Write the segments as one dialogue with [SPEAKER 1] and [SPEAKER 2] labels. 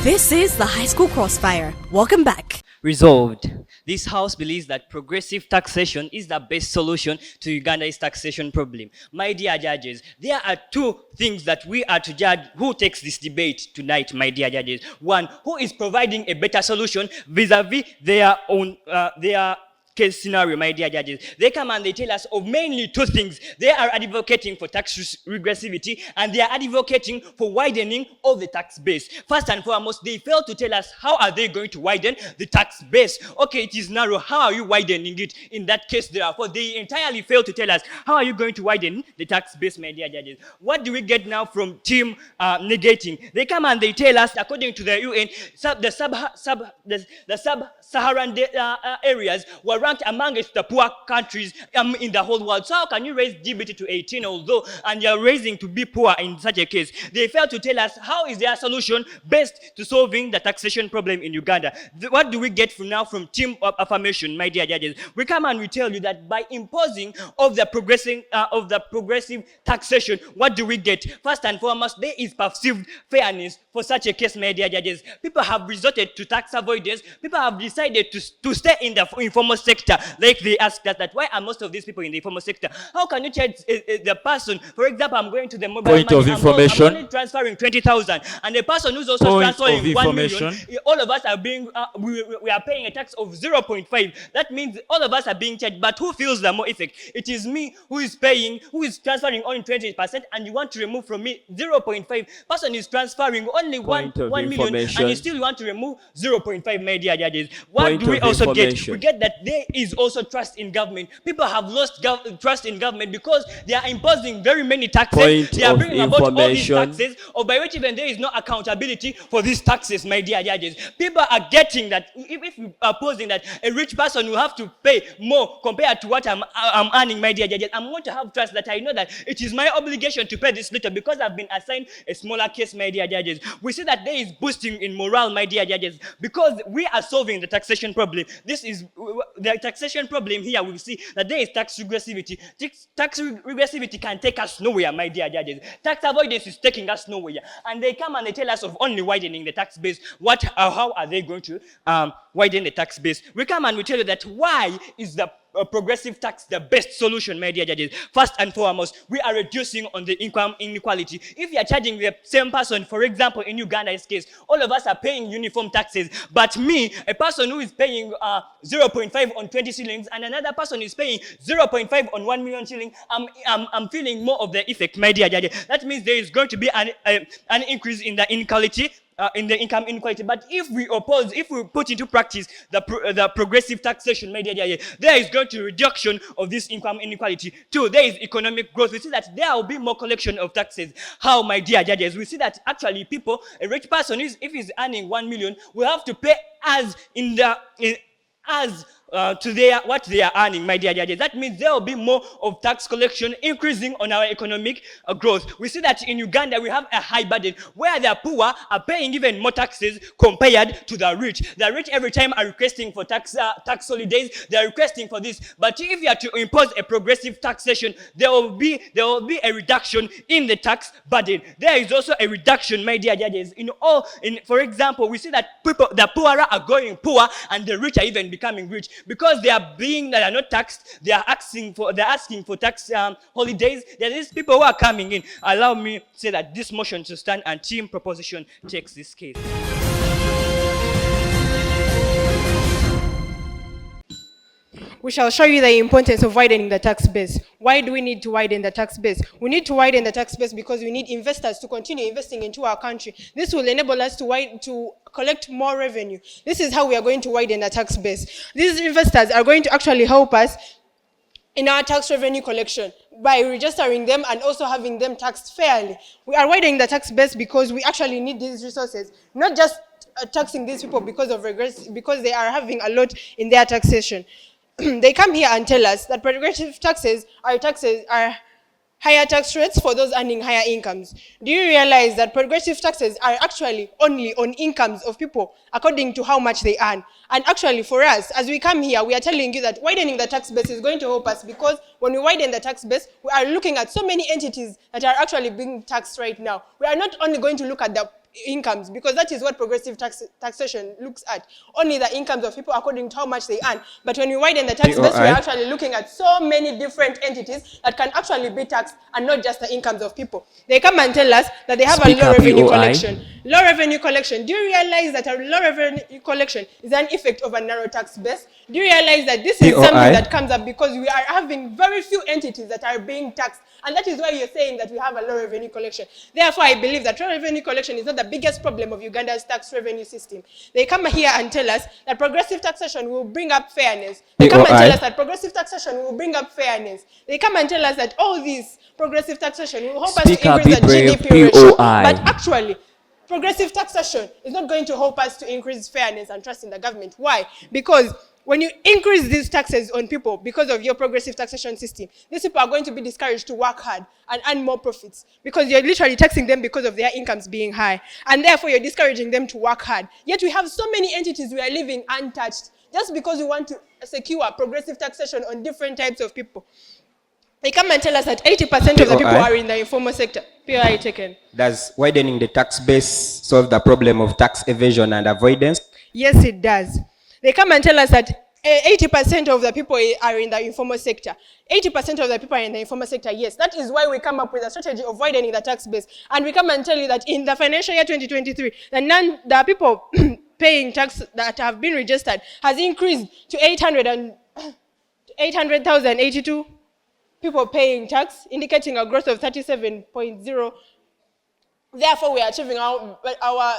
[SPEAKER 1] This is the High School Crossfire. Welcome back.
[SPEAKER 2] Resolved. This house believes that progressive taxation is the best solution to Uganda's taxation problem. My dear judges, there are two things that we are to judge who takes this debate tonight, my dear judges. One, who is providing a better solution vis-a-vis their own, their case scenario, my dear judges. They come and they tell us of mainly two things. They are advocating for tax regressivity and they are advocating for widening of the tax base. First and foremost, they fail to tell us how are they going to widen the tax base. Okay, it is narrow. How are you widening it? In that case, therefore, they entirely fail to tell us how are you going to widen the tax base, my dear judges. What do we get now from team negating? They come and they tell us, according to the UN, the sub-Saharan areas were ranked amongst the poor countries in the whole world. So how can you raise GBT to 18 although and you're raising to be poor in such a case? They fail to tell us how is their solution best to solving the taxation problem in Uganda. What do we get from now from team affirmation, my dear judges? We come and we tell you that by imposing of the progressive taxation, what do we get? First and foremost, there is perceived fairness for such a case, my dear judges. People have resorted to tax avoidance. People have decided to stay in the informal sector. Like they asked us that why are most of these people in the informal sector? How can you charge the person? For example, I'm going to the mobile
[SPEAKER 3] point
[SPEAKER 2] money.
[SPEAKER 3] Of information.
[SPEAKER 2] I'm only transferring 20,000, and the person who's also
[SPEAKER 3] Point
[SPEAKER 2] transferring
[SPEAKER 3] of
[SPEAKER 2] 1
[SPEAKER 3] information.
[SPEAKER 2] million. All of us are being we are paying a tax of 0.5. That means all of us are being charged. But who feels the more effect? It is me who is paying, who is transferring only 20%, and you want to remove from me 0.5. Person is transferring only 1 million, and you still want to remove 0.5, my dear judges. What do we also get? We get that there is also trust in government. People have lost trust in government because they are imposing very many taxes. They are bringing about all these taxes, or by which even there is no accountability for these taxes, my dear judges. People are getting that if we are posing that a rich person will have to pay more compared to what I'm earning, my dear judges, I'm going to have trust that I know that it is my obligation to pay this little because I've been assigned a smaller case, my dear judges. We see that there is boosting in morale, my dear judges, because we are solving the taxation problem. This is the taxation problem here. We see that there is tax regressivity. Tax regressivity can take us nowhere, my dear judges. Tax avoidance is taking us nowhere. And they come and they tell us of only widening the tax base. How are they going to widen the tax base? We come and we tell you that why is the progressive tax the best solution, my dear judges. First and foremost, we are reducing on the income inequality. If you are charging the same person, for example, in Uganda's case, all of us are paying uniform taxes, but me, a person who is paying 0.5 on 20 shillings and another person is paying 0.5 on 1 million shilling, I'm feeling more of the effect, my dear judges. That means there is going to be an increase in the inequality, in the income inequality. But if we put into practice the progressive taxation, my dear judges, there is going to be reduction of this income inequality. Two, there is economic growth. We see that there will be more collection of taxes. How, my dear judges? We see that actually people, a rich person, if he's earning 1 million, will have to pay to what they are earning, my dear judges. That means there will be more of tax collection increasing on our economic growth. We see that in Uganda we have a high burden where the poor are paying even more taxes compared to the rich. The rich every time are requesting for tax holidays. They are requesting for this. But if you are to impose a progressive taxation, there will be a reduction in the tax burden. There is also a reduction, my dear judges. For example, we see that the poorer are going poor and the rich are even becoming rich. Because they are not taxed, they are asking for tax holidays. There is people who are coming in. Allow me to say that this motion to stand and team proposition takes this case.
[SPEAKER 4] We shall show you the importance of widening the tax base. Why do we need to widen the tax base? We need to widen the tax base because we need investors to continue investing into our country. This will enable us to collect more revenue. This is how we are going to widen the tax base. These investors are going to actually help us in our tax revenue collection by registering them and also having them taxed fairly. We are widening the tax base because we actually need these resources, not just taxing these people because they are having a lot in their taxation. They come here and tell us that progressive taxes are higher tax rates for those earning higher incomes. Do you realize that progressive taxes are actually only on incomes of people according to how much they earn? And actually for us, as we come here, we are telling you that widening the tax base is going to help us because when we widen the tax base, we are looking at so many entities that are actually being taxed right now. We are not only going to look at the incomes, because that is what progressive taxation looks at. Only the incomes of people according to how much they earn. But when we widen the tax base, we are actually looking at so many different entities that can actually be taxed and not just the incomes of people. They come and tell us that they have a low revenue collection. Low revenue collection. Do you realize that a low revenue collection is an effect of a narrow tax base? Do you realize that this is something that comes up because we are having very few entities that are being taxed? And that is why you're saying that we have a low revenue collection. Therefore, I believe that low revenue collection is not the biggest problem of Uganda's tax revenue system. They come here and tell us that progressive taxation will bring up fairness. They come and tell us that progressive taxation will bring up fairness. They come and tell us that all these progressive taxation will help us to increase the GDP ratio. But actually, progressive taxation is not going to help us to increase fairness and trust in the government. Why? Because when you increase these taxes on people because of your progressive taxation system, these people are going to be discouraged to work hard and earn more profits because you're literally taxing them because of their incomes being high. And therefore, you're discouraging them to work hard. Yet we have so many entities we are leaving untouched just because we want to secure progressive taxation on different types of people. They come and tell us that 80% of the people are in the informal sector. POI taken.
[SPEAKER 3] Does widening the tax base solve the problem of tax evasion and avoidance?
[SPEAKER 4] Yes, it does. They come and tell us that 80% of the people are in the informal sector. 80% of the people are in the informal sector, yes. That is why we come up with a strategy of widening the tax base. And we come and tell you that in the financial year 2023, the people paying tax that have been registered has increased to 800,082 people paying tax, indicating a growth of 37.0%. Therefore, we are achieving our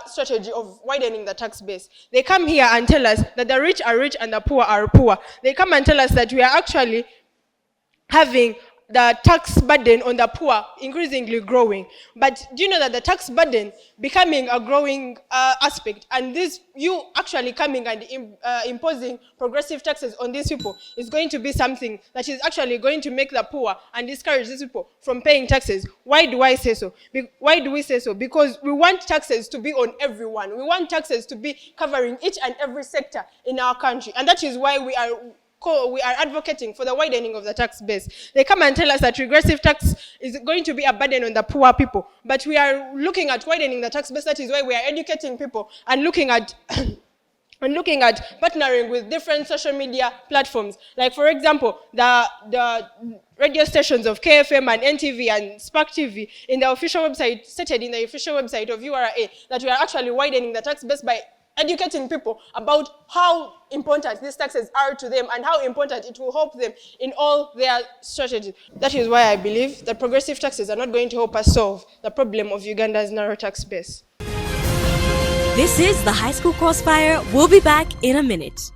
[SPEAKER 4] strategy of widening the tax base. They come here and tell us that the rich are rich and the poor are poor. They come and tell us that we are actually having the tax burden on the poor increasingly growing. But do you know that the tax burden becoming a growing aspect, and this you actually coming and imposing progressive taxes on these people is going to be something that is actually going to make the poor and discourage these people from paying taxes. Why do I say so? Why do we say so? Because we want taxes to be on everyone. We want taxes to be covering each and every sector in our country. And that is why we are advocating for the widening of the tax base. They come and tell us that regressive tax is going to be a burden on the poor people. But we are looking at widening the tax base. That is why we are educating people and looking at partnering with different social media platforms. Like, for example, the radio stations of KFM and NTV and Spark TV in the official website, stated in the official website of URA, that we are actually widening the tax base by educating people about how important these taxes are to them and how important it will help them in all their strategies. That is why I believe that progressive taxes are not going to help us solve the problem of Uganda's narrow tax base.
[SPEAKER 1] This is the High School Crossfire. We'll be back in a minute.